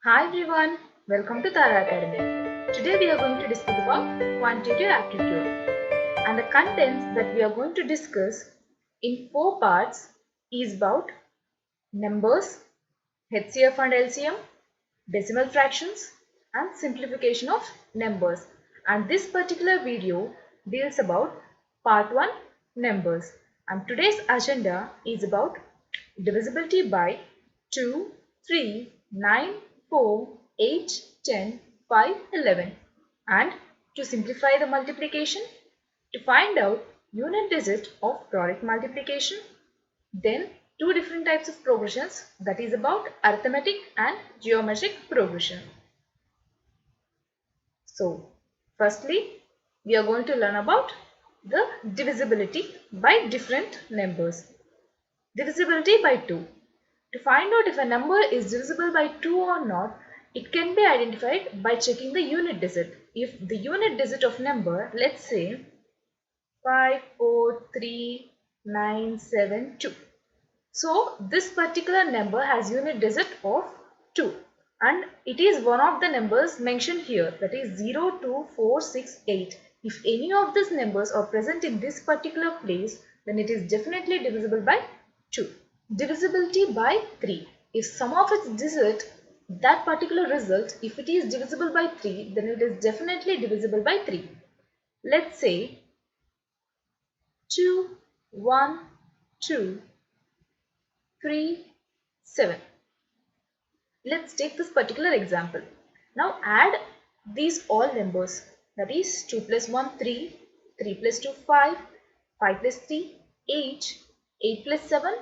Hi everyone, welcome to Tara Academy. Today we are going to discuss about quantitative aptitude, and the contents that we are going to discuss in four parts is about numbers, HCF and LCM, decimal fractions and simplification of numbers. And this particular video deals about part 1 numbers, and today's agenda is about divisibility by 2, 3, 9, 4, 8, 10, 5, 11, and to simplify the multiplication, to find out unit digit of product multiplication, then two different types of progressions, that is about arithmetic and geometric progression. So firstly we are going to learn about the divisibility by different numbers. Divisibility by 2. To find out if a number is divisible by 2 or not, it can be identified by checking the unit digit. If the unit digit of number, let's say 5, 4, 3, 9, 7, 2. So this particular number has unit digit of 2 and it is one of the numbers mentioned here, that is 0, 2, 4, 6, 8. If any of these numbers are present in this particular place, then it is definitely divisible by 2. Divisibility by 3. If sum of its digit, that particular result, if it is divisible by 3, then it is definitely divisible by 3. Let's say 2, 1, 2, 3, 7. Let's take this particular example. Now add these all numbers, that is 2 plus 1 3, 3 plus 2 5, 5 plus 3 8, 8 plus 7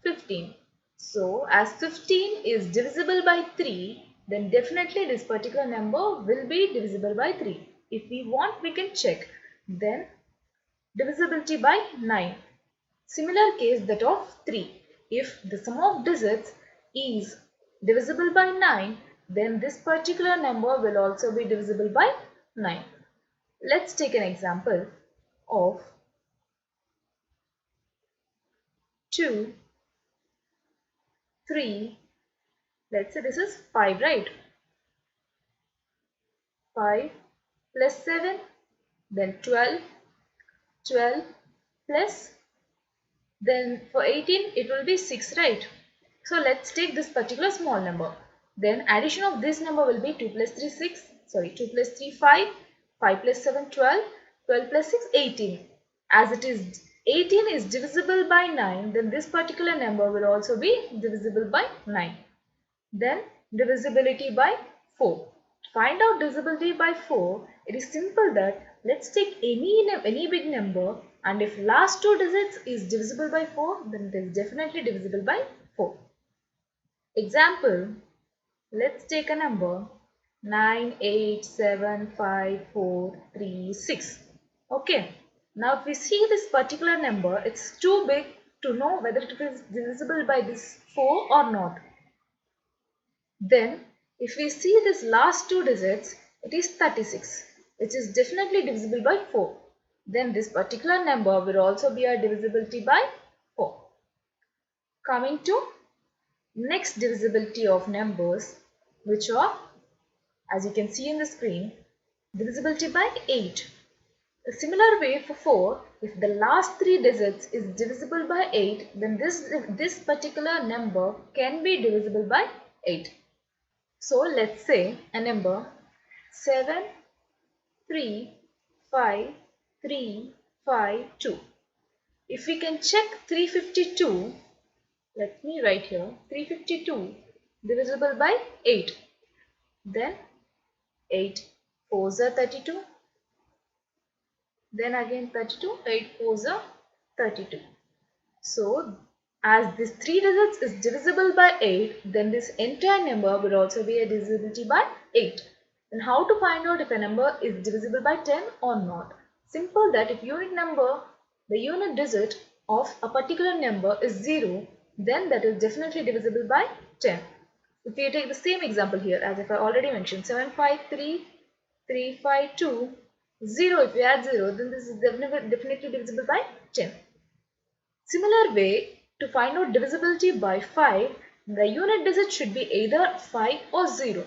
15. So as 15 is divisible by 3, then definitely this particular number will be divisible by 3. If we want, we can check. Then divisibility by 9. Similar case that of 3. If the sum of digits is divisible by 9, then this particular number will also be divisible by 9. Let's take an example of 2, 3, let's say this is 5, right? 5 plus 7, then 12, 12 plus, then for 18 it will be 6, right? So let's take this particular small number. Then addition of this number will be 2 plus 3 6, sorry 2 plus 3 5, 5 plus 7 12, 12 plus 6 18. As it is 18 is divisible by 9, then this particular number will also be divisible by 9. Then divisibility by 4. To find out divisibility by 4, it is simple that let's take any big number, and if last two digits is divisible by 4, then it is definitely divisible by 4. Example, let's take a number 9, 8, 7, 5, 4, 3, 6. Okay. Now if we see this particular number, it's too big to know whether it is divisible by this 4 or not. Then if we see this last two digits, it is 36, which is definitely divisible by 4. Then this particular number will also be a divisibility by 4. Coming to next divisibility of numbers, which are, as you can see in the screen, divisibility by 8. A similar way for 4, if the last three digits is divisible by 8, then this particular number can be divisible by 8. So let's say a number 7, 3, 5, 3, 5, 2. If we can check 352, let me write here 352 divisible by 8. Then 8 4s are 32. Then again 32, 8 4s are 32. So as this 3 digits is divisible by 8, then this entire number will also be a divisibility by 8. And how to find out if a number is divisible by 10 or not? Simple that if the unit digit of a particular number is 0, then that is definitely divisible by 10. If we take the same example here, as if I already mentioned, 753, 352, 0, if we add 0, then this is definitely divisible by 10. Similar way, to find out divisibility by 5, the unit digit should be either 5 or 0.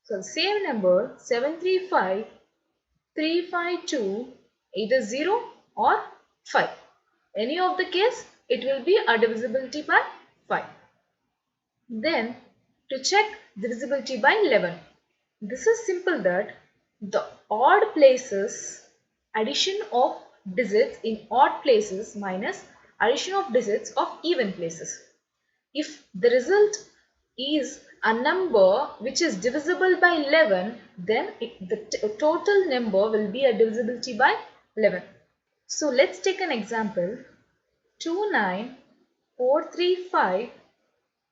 So the same number 735352 either 0 or 5. Any of the case it will be a divisibility by 5. Then to check divisibility by 11. This is simple that the odd places addition of digits in odd places minus addition of digits of even places. If the result is a number which is divisible by 11, then the total number will be a divisibility by 11. So let's take an example. 29435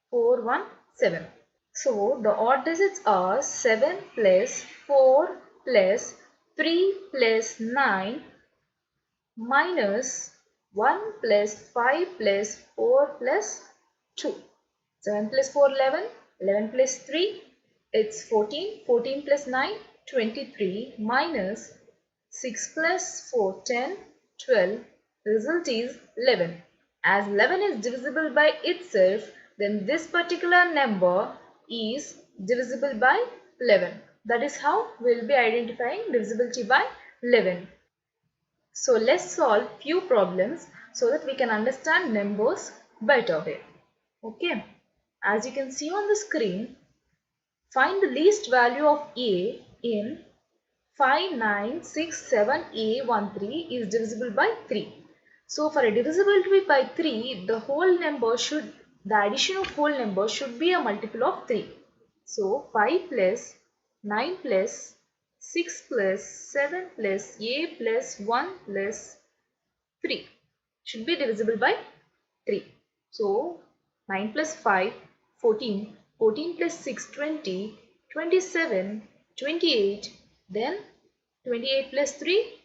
417. So the odd digits are 7 plus 4 plus 3 plus 9 minus 1 plus 5 plus 4 plus 2. 7 plus 4 11, 11 plus 3 it's 14, 14 plus 9 23 minus 6 plus 4 10, 12. The result is 11. As 11 is divisible by itself, then this particular number is divisible by 11. That is how we will be identifying divisibility by 11. So let's solve few problems so that we can understand numbers better way. Okay. As you can see on the screen, find the least value of A in 5967A13 is divisible by 3. So for a divisibility by 3, the addition of whole number should be a multiple of 3. So 5 plus 9 plus 6 plus 7 plus A plus 1 plus 3 should be divisible by 3. So 9 plus 5, 14, 14 plus 6, 20, 27, 28, then 28 plus 3,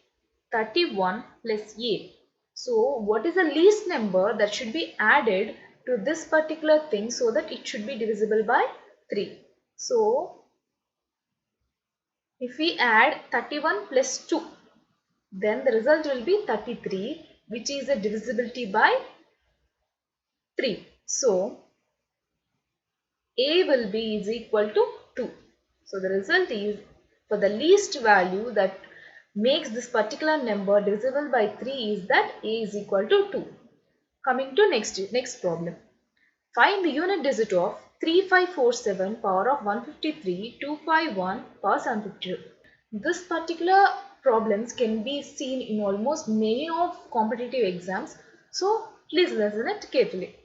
31 plus 8. So what is the least number that should be added to this particular thing so that it should be divisible by 3? So if we add 31 plus 2, then the result will be 33, which is a divisibility by 3. So A will be is equal to 2. So the result is for the least value that makes this particular number divisible by 3 is that A is equal to 2. Coming to next problem. Find the unit digit of 3547 power of 153 251 power 752. This particular problems can be seen in almost many of competitive exams. So please listen it carefully.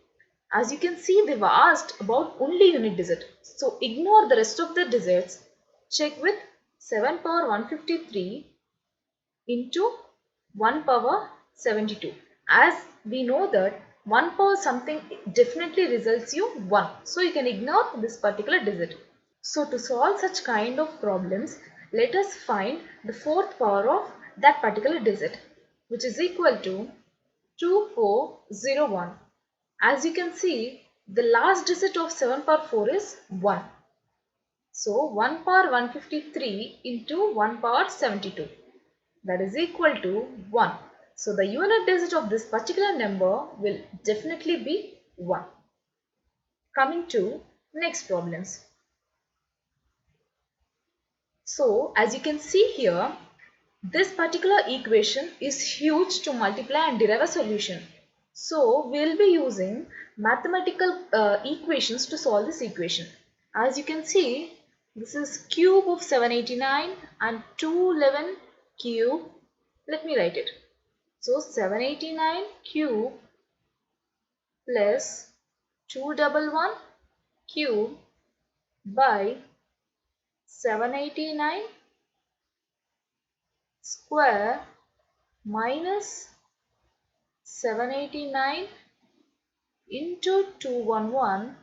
As you can see, they've asked about only unit digit. So ignore the rest of the digits. Check with 7 power 153 into 1 power 72. As we know that 1 power something definitely results you 1. So you can ignore this particular digit. So to solve such kind of problems, let us find the fourth power of that particular digit, which is equal to 2401. As you can see, the last digit of 7 power 4 is 1. So 1 power 153 into 1 power 72. That is equal to 1. So the unit digit of this particular number will definitely be 1. Coming to next problems. So as you can see here, this particular equation is huge to multiply and derive a solution. So we will be using mathematical equations to solve this equation. As you can see, this is cube of 789 and 211 cube. Let me write it. So 789 cube plus 211 cube by 789 square minus 789 into 211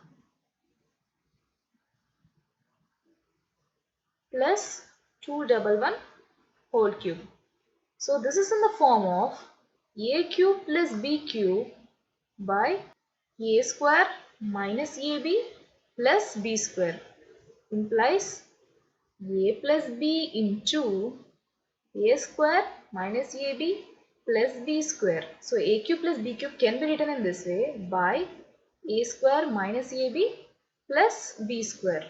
plus 211 whole cube. So this is in the form of a cube plus b cube by a square minus ab plus b square implies a plus b into a square minus ab plus b square. So a cube plus b cube can be written in this way by a square minus ab plus b square.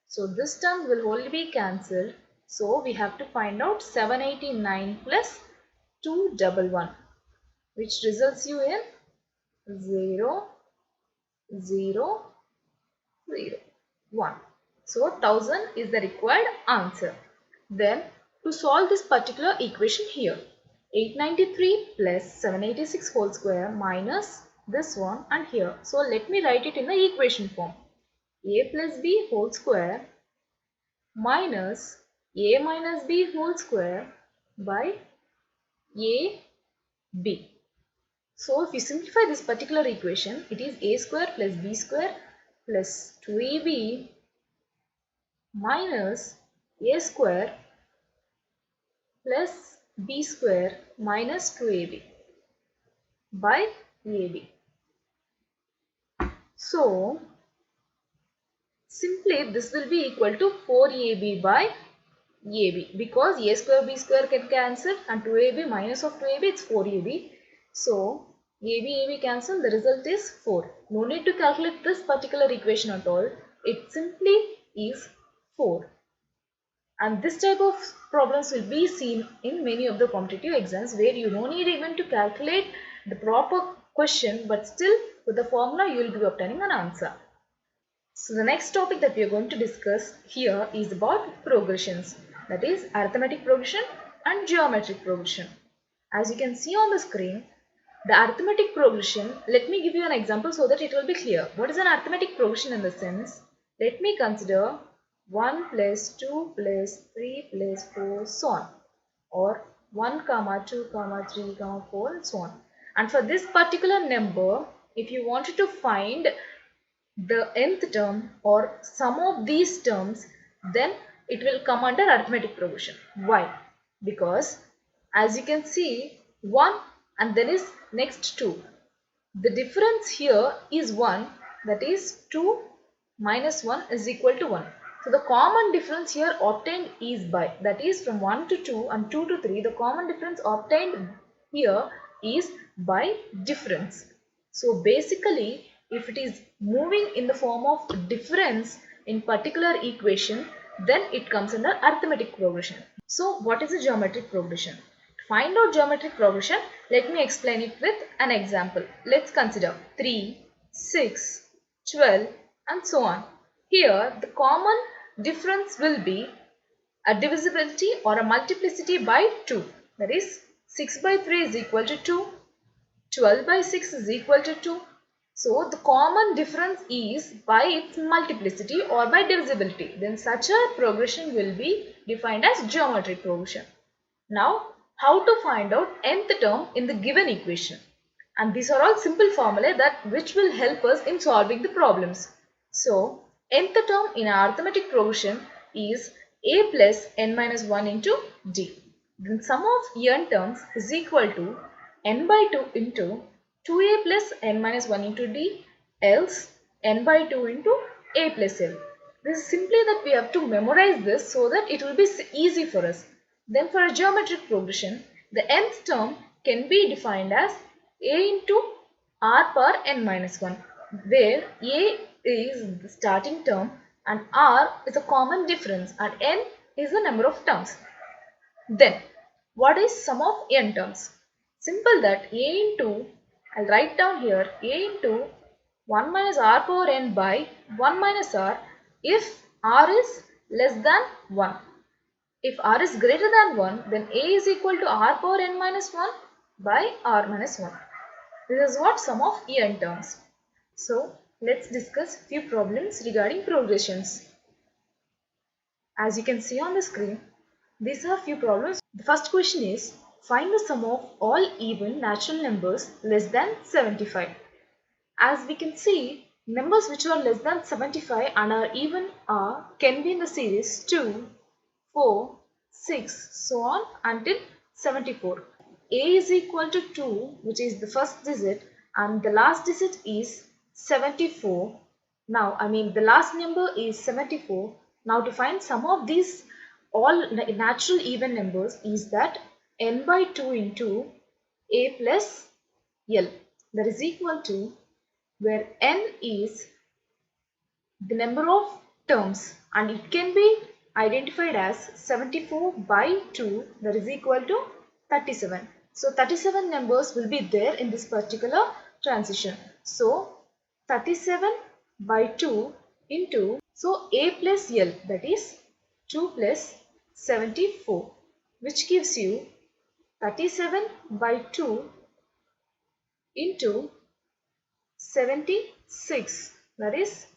So this term will only be cancelled. So we have to find out 789 plus 211, which results you in 0, 0, 0, 1. So 1000 is the required answer. Then to solve this particular equation here, 893 plus 786 whole square minus this one and here. So let me write it in the equation form. A plus b whole square minus a minus b whole square by a b. So if you simplify this particular equation, it is a square plus b square plus 2ab minus a square plus b square minus 2ab by ab. So simply this will be equal to 4ab by ab, because a square b square can cancel and 2ab minus of 2ab it's 4ab. So ab cancel, the result is 4. No need to calculate this particular equation at all. It simply is 4. And this type of problems will be seen in many of the competitive exams, where you don't need even to calculate the proper question, but still with the formula you will be obtaining an answer. So the next topic that we are going to discuss here is about progressions, that is arithmetic progression and geometric progression. As you can see on the screen, the arithmetic progression, let me give you an example so that it will be clear. What is an arithmetic progression in the sense? Let me consider 1 plus 2 plus 3 plus 4 so on, or 1 comma 2 comma 3 comma 4 and so on. And for this particular number, if you wanted to find the nth term or sum of these terms, then it will come under arithmetic progression. Why? Because as you can see, 1 and then is next 2. The difference here is 1, that is 2 minus 1 is equal to 1. So the common difference here obtained is by, that is from 1 to 2 and 2 to 3, the common difference obtained here is by difference. So basically, if it is moving in the form of difference in particular equation, then it comes under arithmetic progression. So what is a geometric progression? To find out geometric progression, let me explain it with an example. Let's consider 3, 6, 12 and so on. Here the common difference will be a divisibility or a multiplicity by 2. That is 6 by 3 is equal to 2. 12 by 6 is equal to 2. So the common difference is by its multiplicity or by divisibility. Then such a progression will be defined as geometric progression. Now how to find out nth term in the given equation? And these are all simple formulae that which will help us in solving the problems. So nth term in arithmetic progression is a plus n minus 1 into d. Then sum of n terms is equal to n by 2 into 2a plus n minus 1 into d, else n by 2 into a plus l. This is simply that we have to memorize this so that it will be easy for us. Then for a geometric progression, the nth term can be defined as a into r power n minus 1, where a is the starting term and r is a common difference and n is the number of terms. Then what is sum of n terms? Simple that a into, I'll write down here, a into 1 minus r power n by 1 minus r if r is less than 1. If r is greater than 1, then a is equal to r power n minus 1 by r minus 1. This is what sum of n terms. So let's discuss few problems regarding progressions. As you can see on the screen, these are few problems. The first question is, find the sum of all even natural numbers less than 75. As we can see, numbers which are less than 75 and are even can be in the series 2, 4, 6, so on until 74. A is equal to 2, which is the first digit, and the last digit is 74. Now, the last number is 74. Now, to find sum of these all natural even numbers is that n by 2 into a plus l, that is equal to where n is the number of terms and it can be identified as 74 by 2, that is equal to 37. So 37 numbers will be there in this particular transition. So 37 by 2 into, so a plus l, that is 2 plus 74, which gives you 37 by 2 into 76, that is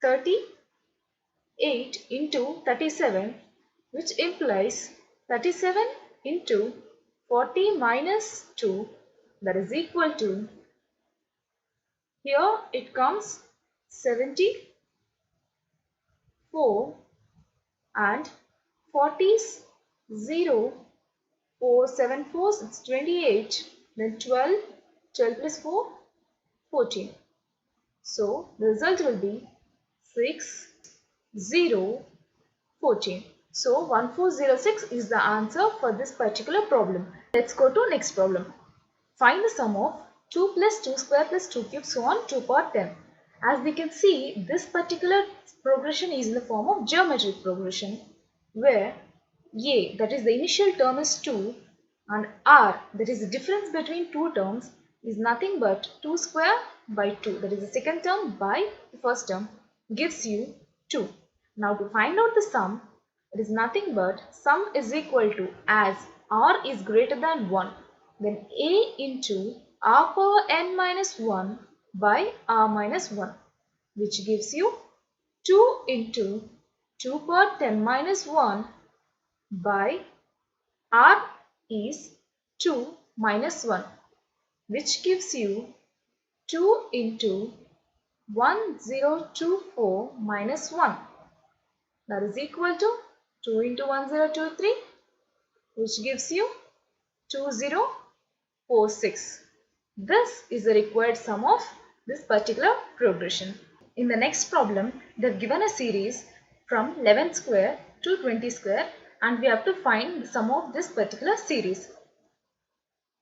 38 into 37, which implies 37 into 40 minus 2, that is equal to, here it comes 74 and 40's 0, 4, 7 fours, it's 28, then 12, 12 plus 4, 14. So the result will be 6, 0, 14. So 1406 is the answer for this particular problem. Let's go to next problem. Find the sum of 2 plus 2 square plus 2 cube so on 2 power 10. As we can see, this particular progression is in the form of geometric progression where a, that is the initial term, is 2 and r, that is the difference between two terms, is nothing but 2 square by 2, that is the second term by the first term, gives you 2. Now to find out the sum, it is nothing but sum is equal to, as r is greater than 1, then a into r power n minus 1 by r minus 1, which gives you 2 into 2 power 10 minus 1 by r is 2 minus 1, which gives you 2 into 1024 minus 1, that is equal to 2 into 1023, which gives you 2046. This is the required sum of this particular progression. In the next problem, they have given a series from 11 square to 20 square and we have to find the sum of this particular series.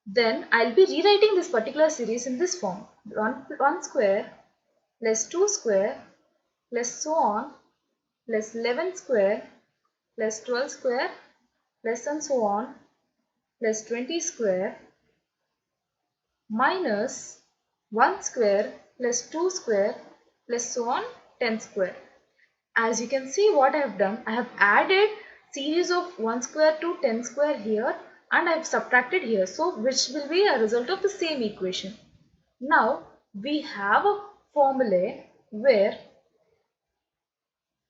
Then I'll be rewriting this particular series in this form: 1 square plus 2 square plus so on plus 11 square plus 12 square plus and so on plus 20 square minus 1 square plus 2 square plus so on 10 square. As you can see, what I have done, I have added series of 1 square to 10 square here and I have subtracted here, so which will be a result of the same equation. Now we have a formula where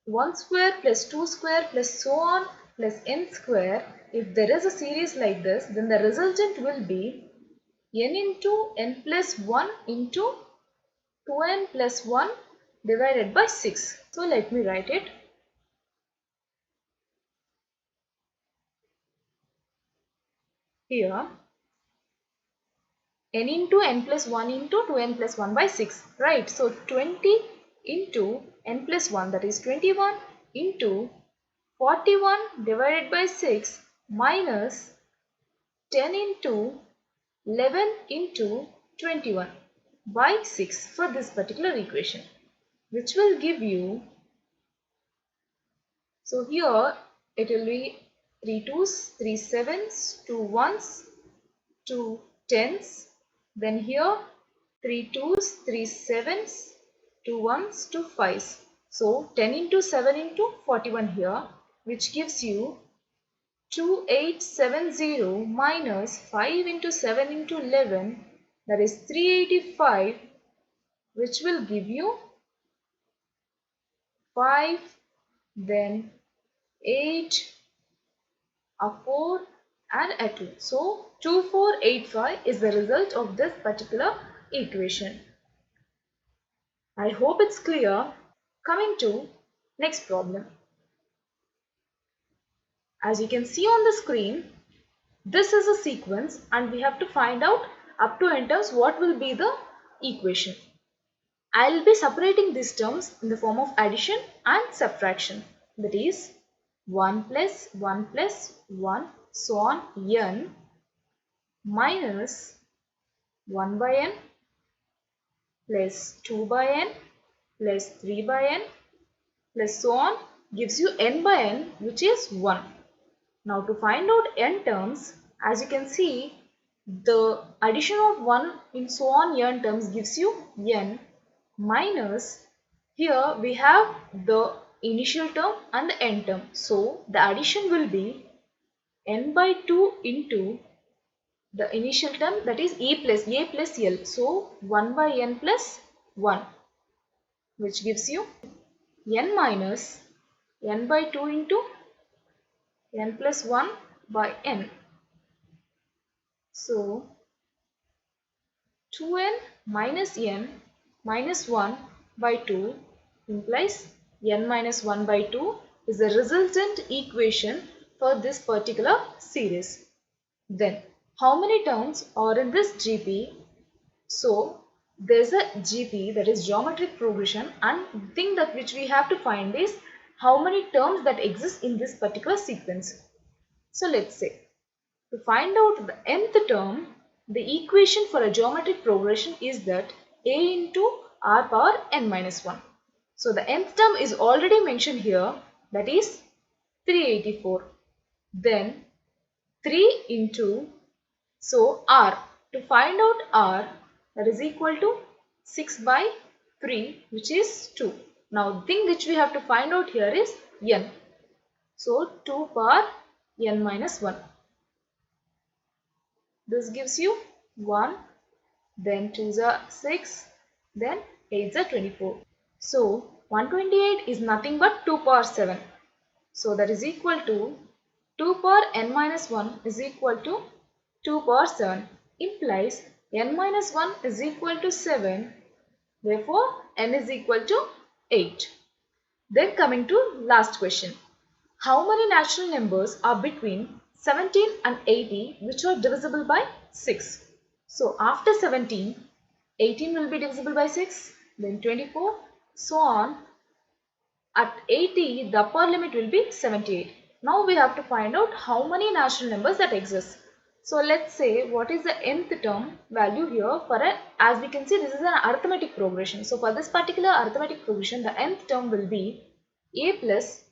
1 square plus 2 square plus so on plus n square, if there is a series like this, then the resultant will be n into n plus 1 into 2n plus 1 divided by 6. So let me write it. Here n into n plus 1 into 2n plus 1 by 6, right? So 20 into n plus 1, that is 21 into 41 divided by 6 minus 10 into 11 into 21 by 6 for this particular equation, which will give you, so here it will be 3 2's, 3 7's, 2 1's, 2 10's, then here 3 2's, 3 7's, 2 1's, 2 5's. So 10 into 7 into 41 here, which gives you 2870 minus 5 into 7 into 11, that is 385, which will give you 5, then 8, a 4 and a 2. So 2485 is the result of this particular equation. I hope it's clear. Coming to next problem. As you can see on the screen, this is a sequence and we have to find out up to n terms what will be the equation. I will be separating these terms in the form of addition and subtraction. That is 1 plus 1 plus 1 so on n minus 1 by n plus 2 by n plus 3 by n plus so on gives you n by n, which is 1. Now to find out n terms, as you can see, the addition of 1 in so on n terms gives you n minus, here we have the initial term and the n term. So the addition will be n by 2 into the initial term, that is a plus l. So 1 by n plus 1, which gives you n minus n by 2 into n plus 1 by n. So 2n minus n minus 1 by 2 implies n minus 1 by 2 is the resultant equation for this particular series. Then how many terms are in this GP? So there's a GP, that is geometric progression, and the thing that which we have to find is how many terms that exist in this particular sequence. So let's say, to find out the nth term, the equation for a geometric progression is that a into r power n minus 1. So the nth term is already mentioned here, that is 384. Then 3 into, so r, to find out r, that is equal to 6 by 3, which is 2. Now the thing which we have to find out here is n. So 2 power n minus 1. This gives you 1, then 2s are 6, then 8s are 24. So 128 is nothing but 2 power 7. So that is equal to 2 power n minus 1 is equal to 2 power 7, implies n minus 1 is equal to 7. Therefore n is equal to 8. Then coming to last question. How many natural numbers are between 17 and 80 which are divisible by 6? So after 17, 18 will be divisible by 6, then 24, so on. At 80, the upper limit will be 78. Now we have to find out how many natural numbers that exist. So let's say what is the nth term value here for a, as we can see, this is an arithmetic progression. So for this particular arithmetic progression, the nth term will be a plus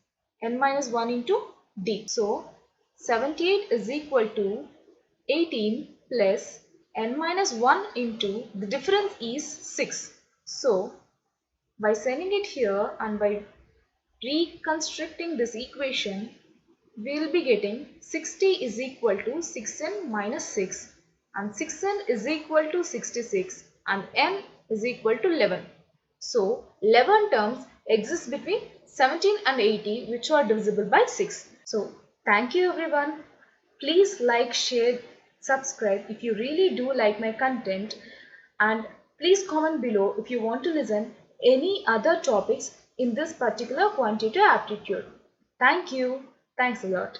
n minus 1 into d. So 78 is equal to 18 plus n minus 1 into, the difference is 6. So by sending it here and by reconstructing this equation, we will be getting 60 is equal to 6n minus 6, and 6n is equal to 66, and n is equal to 11. So 11 terms exist between 17 and 80 which are divisible by 6. So thank you everyone. Please like, share, subscribe if you really do like my content, and please comment below if you want to listen any other topics in this particular quantitative aptitude. Thank you. Thanks a lot.